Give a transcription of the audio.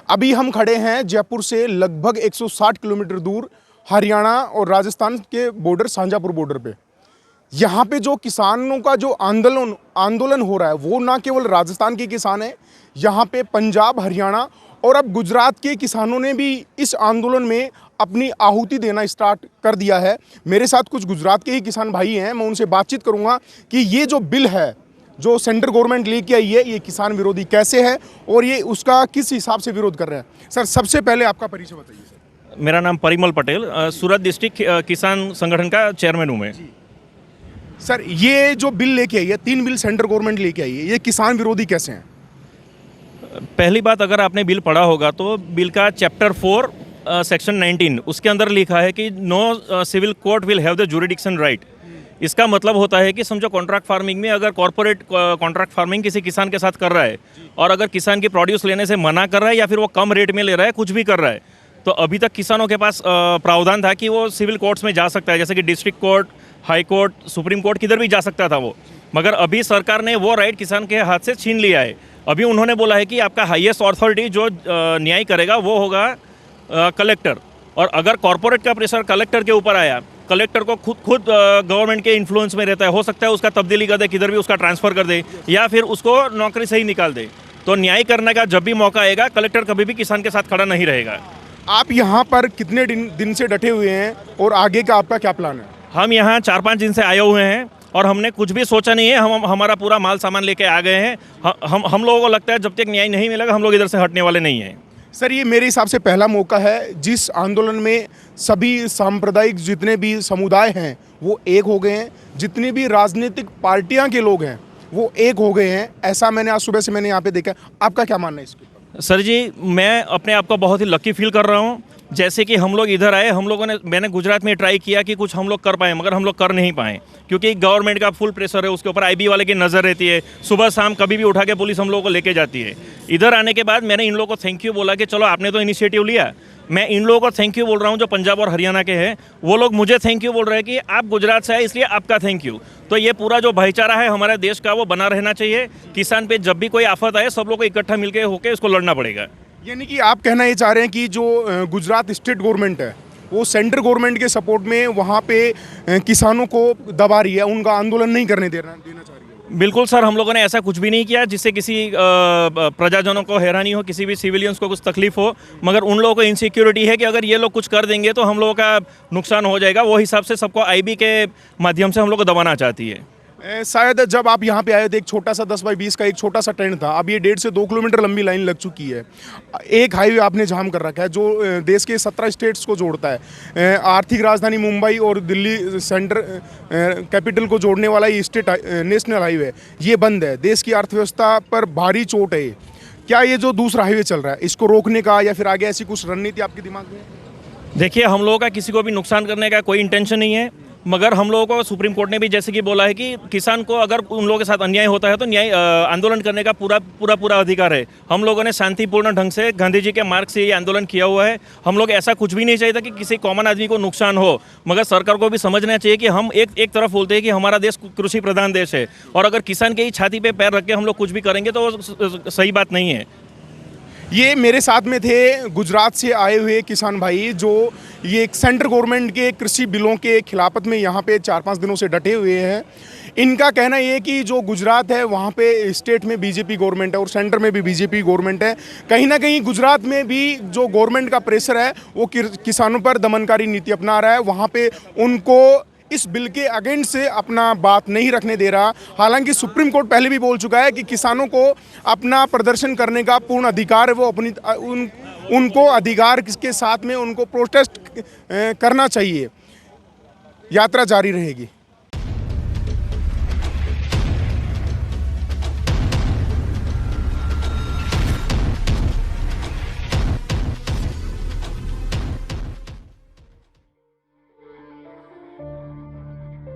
अभी हम खड़े हैं जयपुर से लगभग 160 किलोमीटर दूर हरियाणा और राजस्थान के बॉर्डर शाहजहाँपुर बॉर्डर पे। यहाँ पे जो किसानों का जो आंदोलन हो रहा है वो ना केवल राजस्थान के किसान हैं, यहाँ पे पंजाब, हरियाणा और अब गुजरात के किसानों ने भी इस आंदोलन में अपनी आहुति देना स्टार्ट कर दिया है। मेरे साथ कुछ गुजरात के ही किसान भाई हैं, मैं उनसे बातचीत करूँगा कि ये जो बिल है जो सेंट्रल गवर्नमेंट लेके आई है ये किसान विरोधी कैसे है और ये उसका किस हिसाब से विरोध कर रहे हैं। सर, सबसे पहले आपका परिचय बताइए। सर, मेरा नाम परिमल पटेल, सूरत डिस्ट्रिक्ट किसान संगठन का चेयरमैन हूँ मैं। सर, ये जो बिल लेके आई है, 3 बिल सेंट्रल गवर्नमेंट लेके आई है, ये किसान विरोधी कैसे हैं? पहली बात, अगर आपने बिल पढ़ा होगा तो बिल का चैप्टर 4 सेक्शन 19 उसके अंदर लिखा है कि no civil court will have the jurisdiction right. इसका मतलब होता है कि समझो कॉन्ट्रैक्ट फार्मिंग में अगर कॉर्पोरेट कॉन्ट्रैक्ट फार्मिंग किसी किसान के साथ कर रहा है और अगर किसान की प्रोड्यूस लेने से मना कर रहा है या फिर वो कम रेट में ले रहा है, कुछ भी कर रहा है, तो अभी तक किसानों के पास प्रावधान था कि वो सिविल कोर्ट्स में जा सकता है, जैसे कि district court, high court, supreme court, किधर भी जा सकता था वो। मगर अभी सरकार ने वो राइट किसान के हाथ से छीन लिया है। अभी उन्होंने बोला है कि आपका हाईएस्ट अथॉरिटी जो न्याय करेगा वो होगा कलेक्टर, और अगर कॉर्पोरेट का प्रेशर कलेक्टर के ऊपर आया, कलेक्टर को खुद गवर्नमेंट के इन्फ्लुएंस में रहता है, हो सकता है उसका तब्दीली कर दे, किधर भी उसका ट्रांसफ़र कर दे या फिर उसको नौकरी से ही निकाल दे। तो न्याय करने का जब भी मौका आएगा, कलेक्टर कभी भी किसान के साथ खड़ा नहीं रहेगा। आप यहाँ पर कितने दिन से डटे हुए हैं और आगे का आपका क्या प्लान है? हम यहाँ 4-5 दिन से आए हुए हैं और हमने कुछ भी सोचा नहीं है। हमारा पूरा माल सामान लेके आ गए हैं। हम लोगों को लगता है जब तक न्याय नहीं मिलेगा हम लोग इधर से हटने वाले नहीं हैं। सर, ये मेरे हिसाब से पहला मौका है जिस आंदोलन में सभी सांप्रदायिक जितने भी समुदाय हैं वो एक हो गए हैं, जितनी भी राजनीतिक पार्टियां के लोग हैं वो एक हो गए हैं। ऐसा मैंने आज सुबह से यहाँ पे देखा। आपका क्या मानना है इसके ऊपर? सर जी, मैं अपने आप को बहुत ही लकी फील कर रहा हूँ। जैसे कि हम लोग इधर आए, मैंने गुजरात में ट्राई किया कि कुछ हम लोग कर पाए, मगर हम लोग कर नहीं पाए क्योंकि गवर्नमेंट का फुल प्रेशर है, उसके ऊपर आईबी वाले की नज़र रहती है। सुबह शाम कभी भी उठा के पुलिस हम लोगों को लेके जाती है। इधर आने के बाद मैंने इन लोगों को थैंक यू बोला कि चलो आपने तो इनिशिएटिव लिया। मैं इन लोगों को थैंक यू बोल रहा हूँ जो पंजाब और हरियाणा के हैं। वो लोग मुझे थैंक यू बोल रहे हैं कि आप गुजरात से आए इसलिए आपका थैंक यू। तो ये पूरा जो भाईचारा है हमारे देश का वो बना रहना चाहिए। किसान पे जब भी कोई आफत आए सब लोग को इकट्ठा मिलकर होकर इसको लड़ना पड़ेगा। यानी कि आप कहना ये चाह रहे हैं कि जो गुजरात स्टेट गवर्नमेंट है वो सेंट्रल गवर्नमेंट के सपोर्ट में वहाँ पे किसानों को दबा रही है, उनका आंदोलन नहीं करने देना चाह रही है? बिल्कुल सर, हम लोगों ने ऐसा कुछ भी नहीं किया जिससे किसी प्रजाजनों को हैरानी हो, किसी भी सिविलियंस को कुछ तकलीफ हो। मगर उन लोगों को इनसिक्योरिटी है कि अगर ये लोग कुछ कर देंगे तो हम लोगों का नुकसान हो जाएगा। वो हिसाब से सबको आईबी के माध्यम से हम लोग को दबाना चाहती है। शायद जब आप यहाँ पे आए थे एक छोटा सा 10 बाई 20 का एक छोटा सा टेंट था, अब ये 1.5 से 2 किलोमीटर लंबी लाइन लग चुकी है। एक हाईवे आपने जाम कर रखा है जो देश के 17 स्टेट्स को जोड़ता है। आर्थिक राजधानी मुंबई और दिल्ली सेंटर कैपिटल को जोड़ने वाला ये स्टेट नेशनल हाईवे ये बंद है। देश की अर्थव्यवस्था पर भारी चोट है। क्या ये जो दूसरा हाईवे चल रहा है इसको रोकने का या फिर आगे ऐसी कुछ रणनीति आपके दिमाग में? देखिए, हम लोगों का किसी को भी नुकसान करने का कोई इंटेंशन नहीं है, मगर हम लोगों को सुप्रीम कोर्ट ने भी जैसे कि बोला है कि किसान को अगर उन लोगों के साथ अन्याय होता है तो न्याय आंदोलन करने का पूरा अधिकार है। हम लोगों ने शांतिपूर्ण ढंग से गांधी जी के मार्ग से ये आंदोलन किया हुआ है। हम लोग ऐसा कुछ भी नहीं चाहिए था कि किसी कॉमन आदमी को नुकसान हो, मगर सरकार को भी समझना चाहिए कि हम एक तरफ बोलते हैं कि हमारा देश कृषि प्रधान देश है और अगर किसान के ही छाती पर पैर रख के हम लोग कुछ भी करेंगे तो वो सही बात नहीं है। ये मेरे साथ में थे गुजरात से आए हुए किसान भाई जो ये सेंट्रल गवर्नमेंट के कृषि बिलों के खिलाफत में यहाँ पे 4-5 दिनों से डटे हुए हैं। इनका कहना ये कि जो गुजरात है वहाँ पे स्टेट में बीजेपी गवर्नमेंट है और सेंटर में भी बीजेपी गवर्नमेंट है। कहीं ना कहीं गुजरात में भी जो गवर्नमेंट का प्रेशर है वो किसानों पर दमनकारी नीति अपना रहा है। वहाँ पे उनको इस बिल के अगेंस्ट से अपना बात नहीं रखने दे रहा। हालांकि सुप्रीम कोर्ट पहले भी बोल चुका है कि किसानों को अपना प्रदर्शन करने का पूर्ण अधिकार है, वो उनको अधिकार के साथ में उनको प्रोटेस्ट करना चाहिए। यात्रा जारी रहेगी।